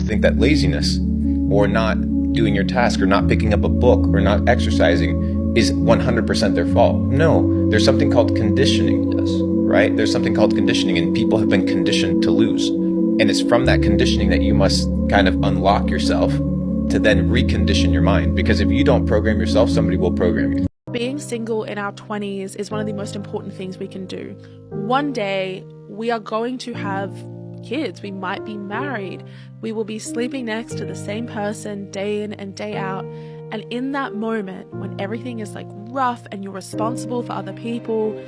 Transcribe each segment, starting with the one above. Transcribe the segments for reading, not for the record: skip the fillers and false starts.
think that laziness or not doing your task or not picking up a book or not exercising is 100% their fault. No, there's something called conditioning, right? There's something called conditioning, and people have been conditioned to lose. And it's from that conditioning that you must kind of unlock yourself to then recondition your mind. Because if you don't program yourself, somebody will program you. Being single in our 20s is one of the most important things we can do. One day, we are going to have kids. We might be married. We will be sleeping next to the same person day in and day out. And in that moment, when everything is like rough and you're responsible for other people,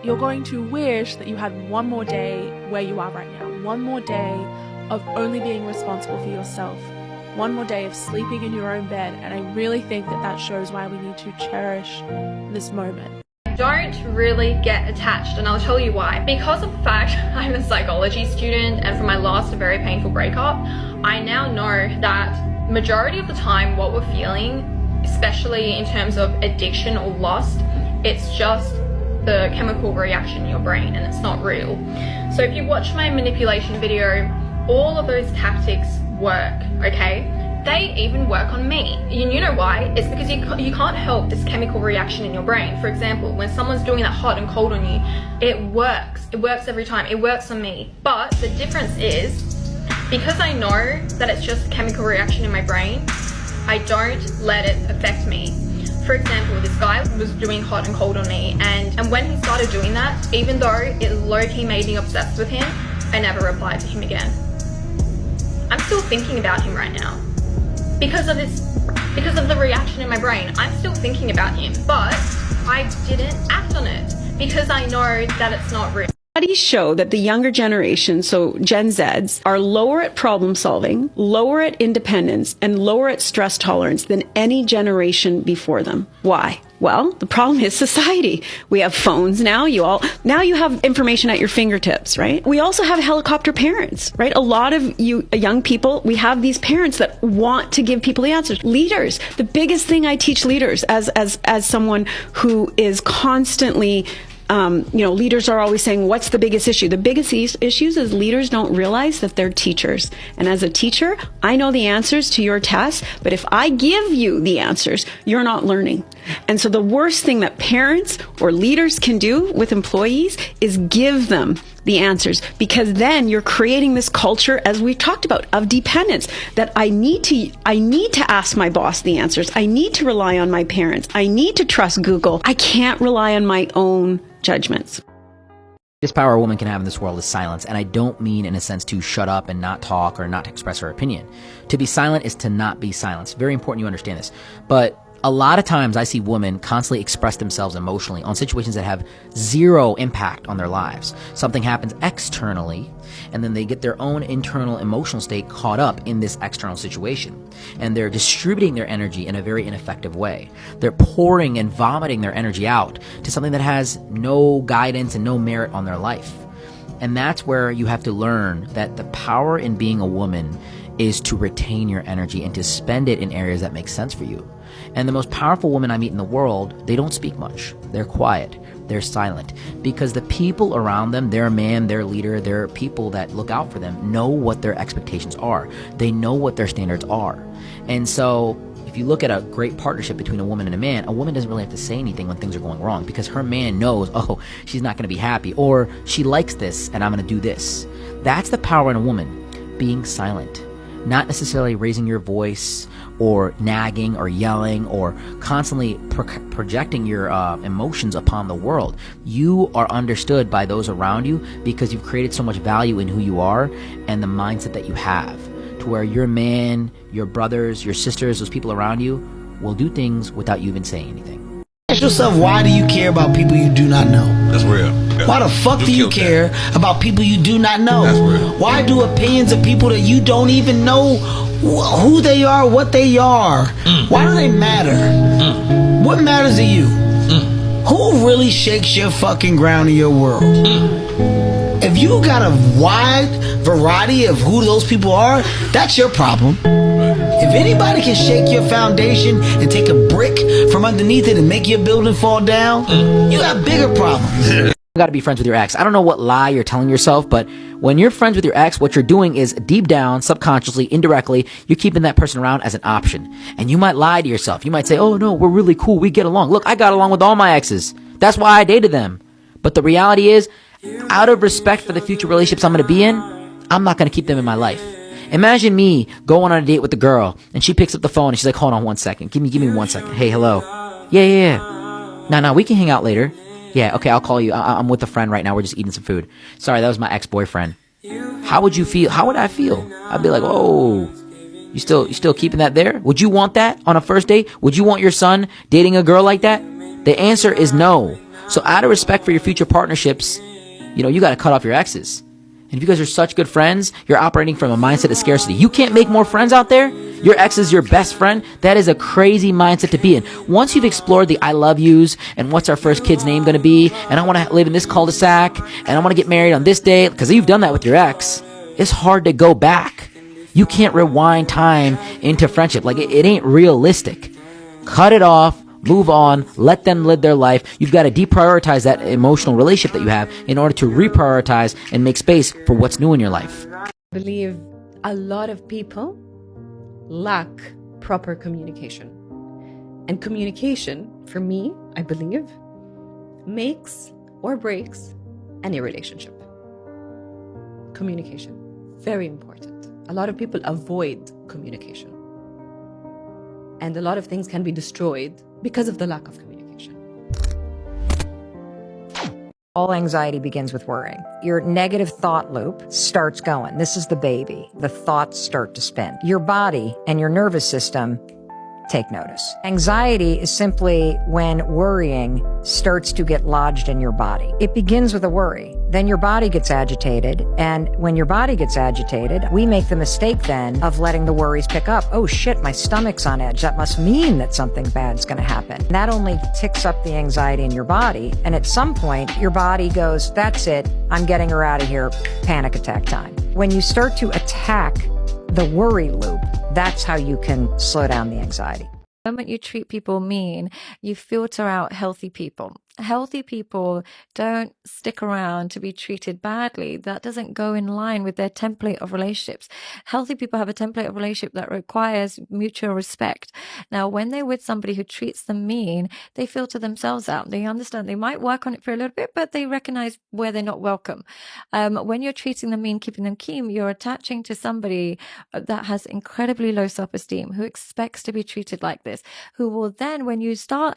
you're going to wish that you had one more day where you are right now. One more day of only being responsible for yourself. One more day of sleeping in your own bed. And I really think that that shows why we need to cherish this moment. Don't really get attached, and I'll tell you why. Because of the fact I'm a psychology student, and from my last very painful breakup, I now know that majority of the time what we're feeling, especially in terms of addiction or lust, it's just the chemical reaction in your brain and it's not real. So if you watch my manipulation video, all of those tactics work, okay? They even work on me. And you know why? It's because you can't help this chemical reaction in your brain. For example, when someone's doing that hot and cold on you, it works. It works every time. It works on me. But the difference is, because I know that it's just a chemical reaction in my brain, I don't let it affect me. For example, this guy was doing hot and cold on me, and when he started doing that, even though it low-key made me obsessed with him, I never replied to him again. I'm still thinking about him right now. Because of the reaction in my brain, I'm still thinking about him, but I didn't act on it because I know that it's not real. Studies show that the younger generation, so Gen Zs, are lower at problem solving, lower at independence, and lower at stress tolerance than any generation before them. Why? Well, the problem is society. We have phones now. Now you have information at your fingertips, right? We also have helicopter parents, right? A lot of you young people, we have these parents that want to give people the answers. Leaders, the biggest thing I teach leaders as someone who is constantly leaders are always saying, what's the biggest issue? The biggest issues is leaders don't realize that they're teachers. And as a teacher, I know the answers to your tests, but if I give you the answers, you're not learning. And so the worst thing that parents or leaders can do with employees is give them the answers, because then you're creating this culture, as we talked about, of dependence, that I need to ask my boss the answers. I need to rely on my parents. I need to trust Google. I can't rely on my own judgments. The biggest power a woman can have in this world is silence. And I don't mean in a sense to shut up and not talk or not express her opinion. To be silent is to not be silenced. Very important you understand this. But a lot of times I see women constantly express themselves emotionally on situations that have zero impact on their lives. Something happens externally, and then they get their own internal emotional state caught up in this external situation. And they're distributing their energy in a very ineffective way. They're pouring and vomiting their energy out to something that has no guidance and no merit on their life. And that's where you have to learn that the power in being a woman is to retain your energy and to spend it in areas that make sense for you. And the most powerful women I meet in the world, they don't speak much. They're quiet. They're silent. Because the people around them, their man, their leader, their people that look out for them, know what their expectations are. They know what their standards are. And so if you look at a great partnership between a woman and a woman doesn't really have to say anything when things are going wrong, because her man knows, oh, she's not going to be happy, or she likes this and I'm going to do this. That's the power in a woman, being silent. Not necessarily raising your voice or nagging or yelling or constantly projecting your emotions upon the world. You are understood by those around you because you've created so much value in who you are and the mindset that you have, to where your man, your brothers, your sisters, those people around you will do things without you even saying anything. Ask yourself, why do you care about people you do not know? That's real. Yeah. Why the fuck do you care about people you do not know? That's real. Why do opinions of people that you don't even know who they are, what they are, why do they matter? What matters to you? Who really shakes your fucking ground in your world? If you got a wide variety of who those people are, that's your problem. If anybody can shake your foundation and take a brick from underneath it and make your building fall down, you got bigger problems. got to be friends with your ex. I don't know what lie you're telling yourself, but when you're friends with your ex, what you're doing is deep down, subconsciously, indirectly, you're keeping that person around as an option. And you might lie to yourself. You might say, oh no, we're really cool. We get along. Look, I got along with all my exes. That's why I dated them. But the reality is, out of respect for the future relationships I'm going to be in, I'm not going to keep them in my life. Imagine me going on a date with a girl and she picks up the phone and she's like, hold on 1 second. Give me 1 second. Hey, hello. Yeah. No, we can hang out later. Yeah, okay, I'll call you. I'm with a friend right now. We're just eating some food. Sorry, that was my ex-boyfriend. How would you feel? How would I feel? I'd be like, oh, you still keeping that there? Would you want that on a first date? Would you want your son dating a girl like that? The answer is no. So out of respect for your future partnerships, you got to cut off your exes. And if you guys are such good friends, you're operating from a mindset of scarcity. You can't make more friends out there. Your ex is your best friend. That is a crazy mindset to be in. Once you've explored the I love yous and what's our first kid's name going to be, and I want to live in this cul-de-sac, and I want to get married on this date, because you've done that with your ex, it's hard to go back. You can't rewind time into friendship. Like, it ain't realistic. Cut it off. Move on, let them live their life. You've got to deprioritize that emotional relationship that you have in order to reprioritize and make space for what's new in your life. I believe a lot of people lack proper communication. And communication, for me, I believe, makes or breaks any relationship. Communication, very important. A lot of people avoid communication. And a lot of things can be destroyed because of the lack of communication. All anxiety begins with worrying. Your negative thought loop starts going. This is the baby. The thoughts start to spin. Your body and your nervous system take notice. Anxiety is simply when worrying starts to get lodged in your body. It begins with a worry. Then your body gets agitated. And when your body gets agitated, we make the mistake then of letting the worries pick up. Oh shit, my stomach's on edge. That must mean that something bad's going to happen. And that only ticks up the anxiety in your body. And at some point, your body goes, that's it. I'm getting her out of here. Panic attack time. When you start to attack the worry loop, that's how you can slow down the anxiety. The moment you treat people mean, you filter out healthy people. Healthy people don't stick around to be treated badly. That doesn't go in line with their template of relationships. Healthy people have a template of relationship that requires mutual respect. Now, when they're with somebody who treats them mean, they filter themselves out. They understand they might work on it for a little bit, but they recognize where they're not welcome. When you're treating them mean, keeping them keen, you're attaching to somebody that has incredibly low self-esteem, who expects to be treated like this, who will then, when you stop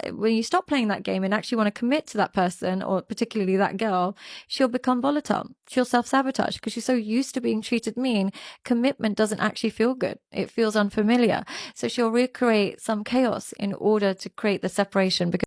playing that game and actually want to commit to that person, or particularly that girl, she'll become volatile. She'll self-sabotage because she's so used to being treated mean. Commitment doesn't actually feel good. It feels unfamiliar. So she'll recreate some chaos in order to create the separation, because